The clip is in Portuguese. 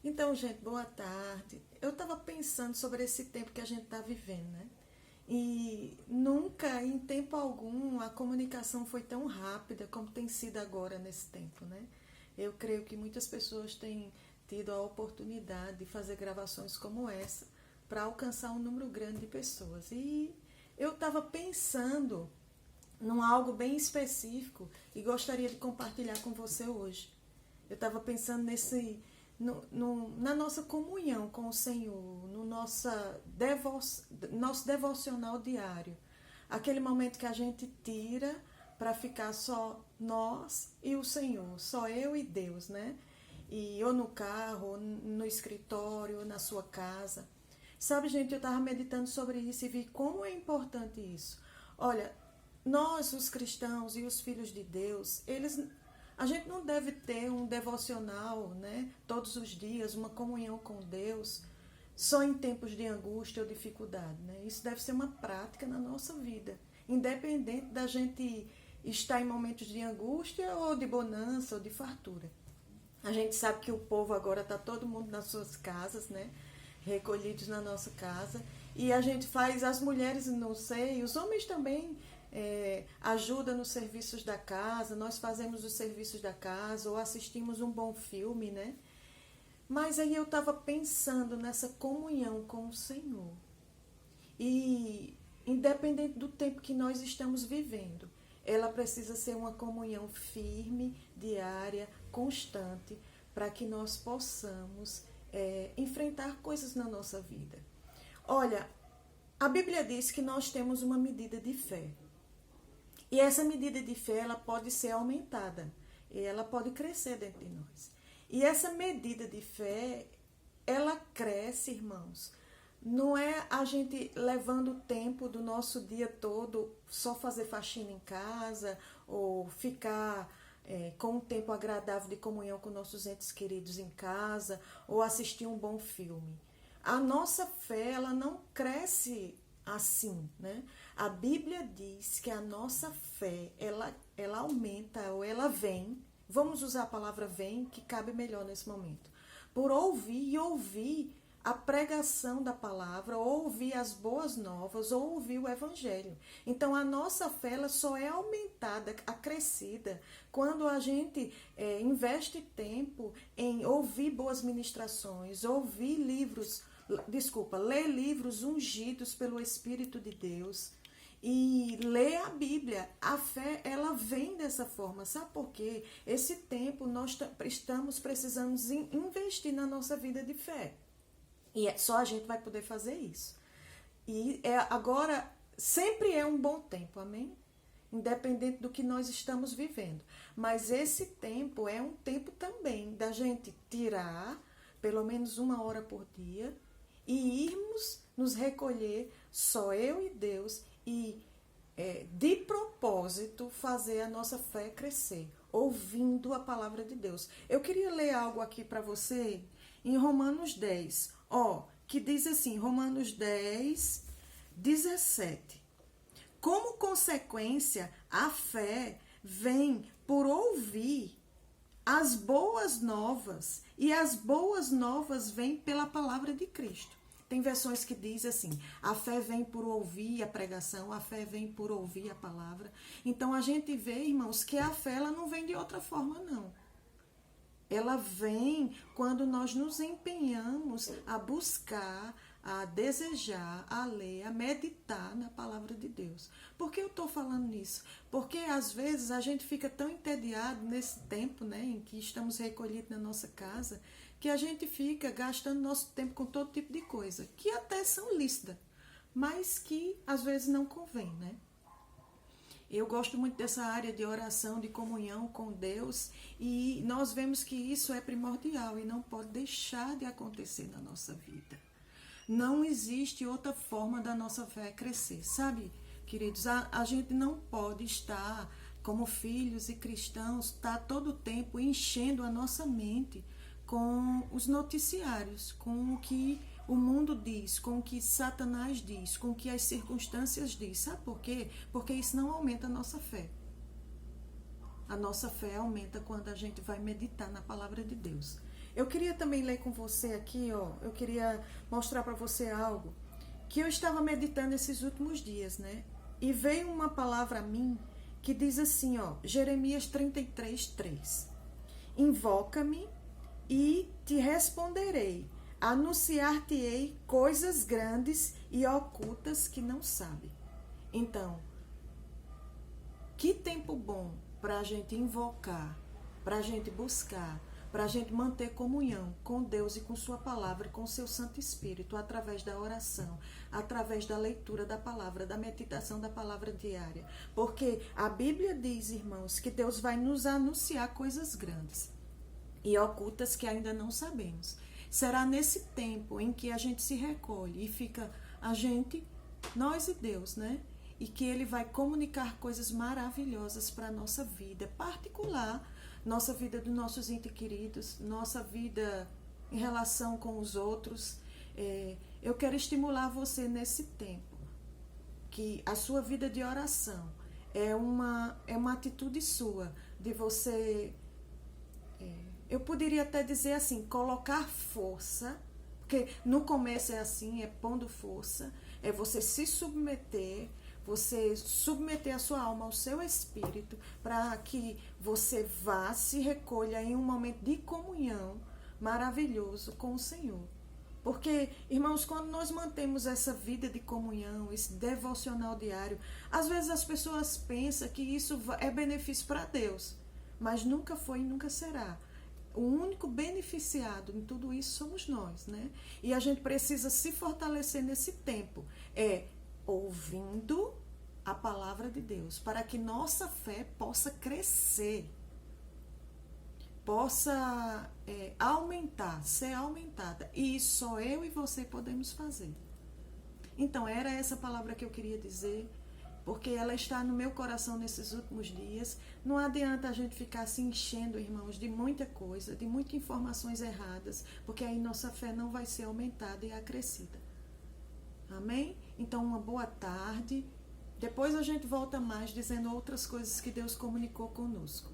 Então, gente, boa tarde. Eu estava pensando sobre esse tempo que a gente está vivendo, né? E nunca, em tempo algum, a comunicação foi tão rápida como tem sido agora nesse tempo, né? Eu creio que muitas pessoas têm tido a oportunidade de fazer gravações como essa para alcançar um número grande de pessoas. E eu estava pensando num algo bem específico e gostaria de compartilhar com você hoje. Eu estava pensando na nossa comunhão com o Senhor, no nosso devocional diário. Aquele momento que a gente tira para ficar só nós e o Senhor, só eu e Deus, né? E ou no carro, ou no escritório, ou na sua casa. Sabe, gente, eu estava meditando sobre isso e vi como é importante isso. Olha, nós, os cristãos e os filhos de Deus, a gente não deve ter um devocional, né, todos os dias, uma comunhão com Deus, só em tempos de angústia ou dificuldade, né? Isso deve ser uma prática na nossa vida, independente da gente estar em momentos de angústia ou de bonança ou de fartura. A gente sabe que o povo agora está todo mundo nas suas casas, né? Recolhidos na nossa casa. E a gente faz, as mulheres, não sei, os homens também ajudam nos serviços da casa, nós fazemos os serviços da casa ou assistimos um bom filme, né? Mas aí eu estava pensando nessa comunhão com o Senhor. E independente do tempo que nós estamos vivendo, ela precisa ser uma comunhão firme, diária, constante, para que nós possamos enfrentar coisas na nossa vida. Olha, a Bíblia diz que nós temos uma medida de fé. E essa medida de fé, ela pode ser aumentada. E ela pode crescer dentro de nós. E essa medida de fé, ela cresce, irmãos. Não é a gente levando o tempo do nosso dia todo só fazer faxina em casa ou ficar com um tempo agradável de comunhão com nossos entes queridos em casa ou assistir um bom filme. A nossa fé, ela não cresce assim, né? A Bíblia diz que a nossa fé, ela aumenta ou ela vem, vamos usar a palavra vem, que cabe melhor nesse momento, por ouvir e ouvir a pregação da palavra, ou ouvir as boas novas, ou ouvir o evangelho. Então a nossa fé ela só é aumentada, acrescida, quando a gente investe tempo em ouvir boas ministrações, ouvir livros, ler livros ungidos pelo Espírito de Deus e ler a Bíblia. A fé, ela vem dessa forma. Sabe por quê? Esse tempo nós estamos precisando investir na nossa vida de fé. E só a gente vai poder fazer isso. E agora, sempre é um bom tempo, amém? Independente do que nós estamos vivendo. Mas esse tempo é um tempo também da gente tirar pelo menos 1 hora por dia e irmos nos recolher, só eu e Deus, e de propósito fazer a nossa fé crescer, ouvindo a palavra de Deus. Eu queria ler algo aqui para você em Romanos 10, que diz assim, Romanos 10, 17. Como consequência, a fé vem por ouvir as boas novas, e as boas novas vêm pela palavra de Cristo. Tem versões que diz assim, a fé vem por ouvir a pregação, a fé vem por ouvir a palavra. Então a gente vê, irmãos, que a fé ela não vem de outra forma, não. Ela vem quando nós nos empenhamos a buscar, a desejar, a ler, a meditar na palavra de Deus. Por que eu estou falando nisso? Porque às vezes a gente fica tão entediado nesse tempo, né, em que estamos recolhidos na nossa casa, que a gente fica gastando nosso tempo com todo tipo de coisa, que até são lícitas, mas que às vezes não convém, né? Eu gosto muito dessa área de oração, de comunhão com Deus, e nós vemos que isso é primordial e não pode deixar de acontecer na nossa vida. Não existe outra forma da nossa fé crescer, sabe, queridos? A gente não pode estar, como filhos e cristãos, estar todo o tempo enchendo a nossa mente com os noticiários, com o que o mundo diz, com o que Satanás diz, com o que as circunstâncias diz. Sabe por quê? Porque isso não aumenta a nossa fé. A nossa fé aumenta quando a gente vai meditar na palavra de Deus. Eu queria também ler com você aqui, ó, eu queria mostrar para você algo que eu estava meditando esses últimos dias, né? E veio uma palavra a mim que diz assim, ó, Jeremias 33:3. Invoca-me e te responderei, anunciar-te-ei coisas grandes e ocultas que não sabe. Então, que tempo bom para a gente invocar, para a gente buscar, para a gente manter comunhão com Deus e com sua palavra, com seu Santo Espírito, através da oração, através da leitura da palavra, da meditação da palavra diária. Porque a Bíblia diz, irmãos, que Deus vai nos anunciar coisas grandes e ocultas que ainda não sabemos. Será nesse tempo em que a gente se recolhe e fica a gente, nós e Deus, né? E que Ele vai comunicar coisas maravilhosas para a nossa vida particular, nossa vida dos nossos entes queridos, nossa vida em relação com os outros. Eu quero estimular você nesse tempo, que a sua vida de oração é uma atitude sua, de você, eu poderia até dizer assim, colocar força, porque no começo é assim, é pondo força, é você se submeter, você submeter a sua alma ao seu espírito, para que você vá, se recolha em um momento de comunhão maravilhoso com o Senhor. Porque, irmãos, quando nós mantemos essa vida de comunhão, esse devocional diário, às vezes as pessoas pensam que isso é benefício para Deus, mas nunca foi e nunca será. O único beneficiado em tudo isso somos nós, né? E a gente precisa se fortalecer nesse tempo, ouvindo a palavra de Deus, para que nossa fé possa crescer, possa aumentar, ser aumentada. E só eu e você podemos fazer. Então, era essa palavra que eu queria dizer, porque ela está no meu coração nesses últimos dias. Não adianta a gente ficar se enchendo, irmãos, de muita coisa, de muitas informações erradas, porque aí nossa fé não vai ser aumentada e acrescida. Amém? Então, uma boa tarde. Depois a gente volta mais dizendo outras coisas que Deus comunicou conosco.